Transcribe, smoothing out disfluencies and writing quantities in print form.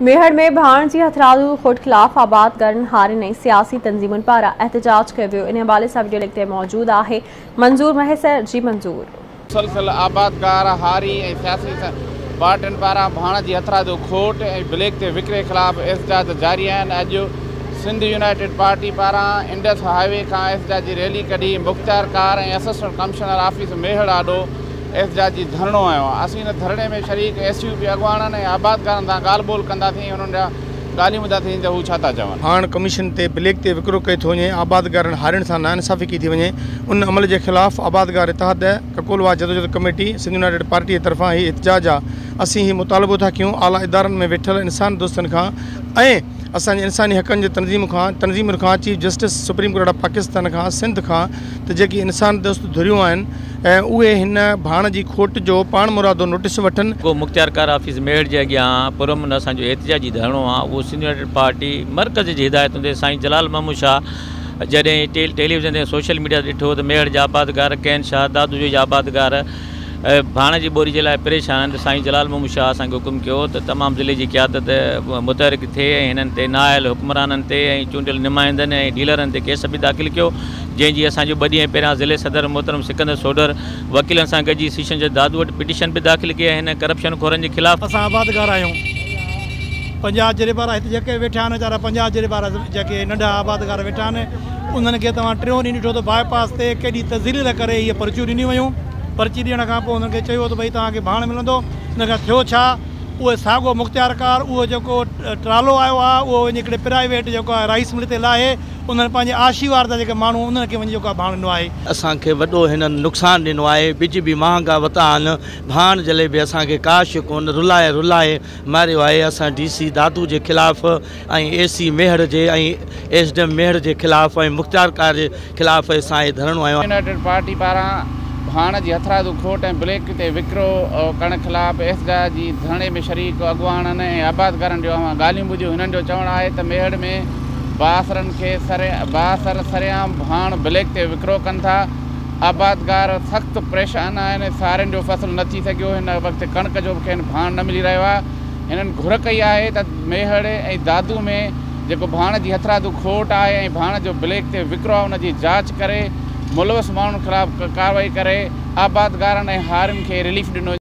मेहर में भाण जी हथियारू खुद खिलाफ आबाद करण हारिन सियासी तंजीमुन पारा एहतजाज किया वियो। इन हवाले से वीडियो लिखते मौजूद है मंजूर महसर जी मंजूर। मुसलसल आबादगार हारी सियासी पार्टियन पारा भाण जी हथियारू खोट ब्लैक ते विकिरे खिलाफ एहतजाज जारी आहिनि। अॼु सिंध यूनाइटेड पार्टी पारा इंडस हाईवे का एहतजाजी रैली कढी मुख्तियार कार असिस्टेंट कमिश्नर ऑफिस मेहड़ आॾो एहतजाजी धरणो आयो आहे। असीं हिन धरणे में शरीक SUP अॻुवाणनि ऐं आबादगारनि सां ॻाल्हि ॿोल कंदासीं। उन्हनि जा ॻाल्हियूं ॿुधासीं त हू छा था चवनि। हाणे कमीशन ते ब्लैक ते विकिरो कयो थो वञे, आबादगारनि हारियुनि सां नाइंसाफ़ी की थी वञे, उन अमल के ख़िलाफ़ आबादगार इतिहाद ककोलवा जदोजहद कमेटी सिंध यूनाइटेड पार्टी की तरफा ही एहतजाज आहे। असीं ही मुतालबो था कयूं आला इदारनि में वेठल इंसान दोस्तनि खां ऐं असांजे इंसानी हक़नि जे तंज़ीम खां chief justice supreme court of Pakistan खां सिंध खां त जेकी इंसान दोस्त धुरियूं आहिनि ऐं उहे हिन भाण जी खोट जो पाण मुरादो नोटिस वठनि। को मुख्तियार कार ऑफिस मेहड़ के अॻियां पुरमन असांजो एहतजाजी धरणो आहे। उहो सिंध यूनाइटेड पार्टी मरकज़ जी हिदायतुनि ते साईं जलाल महमूद शाह जॾहिं टेलीविज़न ते सोशल मीडिया ते ॾिठो त मेहड़ जा आबादगार कैन शाह दादू जो आबादगार भाण जी ॿोरी जे लाइ परेशान, साईं जलाल महमूद शाह असांखे हुकुम कयो त तमामु ज़िले जी क़यादत मुतहरिक थिए ऐं हिननि ते नायल हुक्मराननि ते ऐं चूंडियल नुमाइंदनि ऐं डीलरनि ते केस बि दाख़िल कयो। जंहिंजी असांजो 2 ॾींहं पहिरियां ज़िले सदर मोहतरम सिकंदर सोडर वकीलनि सां गॾिजी सेशन जज दादू वटि पिटीशन बि दाख़िल कया हिन करप्शन खोरनि जे ख़िलाफ़। असां आबादगार आहियूं। 50 जहिड़े ॿार हिते जेके वेठा आहिनि वीचारा 50 जहिड़े ॿार जेके नंढा आबादगार वेठा आहिनि उन्हनि खे तव्हां 3 ॾींहं ॾिठो त बाईपास ते केॾी तज़ील करे इहे पर्चियूं ॾिनियूं वयूं। पर्ची ॾियण खां पोइ उन्हनि खे चयो त भई तव्हांखे भाण मिलंदो। हिन खां थियो छा, उहे साॻियो मुख्तियार कार उहो जेको ट्रालो आयो आहे उहो वञी हिकिड़े प्राइवेट जेको आहे राइस मिल ते लाहे उन्हनि पंहिंजे आशीर्वाद जा जेके माण्हू उन्हनि खे वञी जेको आहे भाण ॾिनो आहे। असांखे वॾो हिननि नुक़सानु ॾिनो आहे। बिज बि महांगा वरिता आहिनि, भाण जले बि असांखे काश कोन रुलाए मारियो आहे। असां DC दादू जे ख़िलाफ़ ऐं AC मेहड़ जे ऐं SDM मेहड़ जे ख़िलाफ़ ऐं मुख्तियार कार जे ख़िलाफ़ असां हे धरणो आयो। यूनाइटेड पार्टी पारां भाण जी हथियारू खोट ऐं ब्लैक ते विकिरो करण ख़िलाफ़ एहतजाजी धरणे में शरीक अॻुवाणनि ऐं आबादगारनि जो ॻाल्हियूं ॿुधियूं। हिननि जो चवणु आहे त मेहड़ में बासरनि खे बासर सरेआम भाण ब्लैक ते विकिरो कनि था। आबादगार सख़्तु परेशान आहिनि, सारियुनि जो फ़सुलु न थी सघियो। हिन वक़्तु कणिक जो बि खेनि भाण न मिली रहियो आहे। हिननि घुर कई आहे त मेहड़ ऐं दादू में जेको भाण जी हथियारू खोट आहे ऐं भाण जो ब्लैक ते विकिरो आहे उनजी जांच करे मुलवस माण्हुनि ख़िलाफ़ कार्रवाई करे आबादगारनि ऐं हारियुनि खे रिलीफ ॾिनो।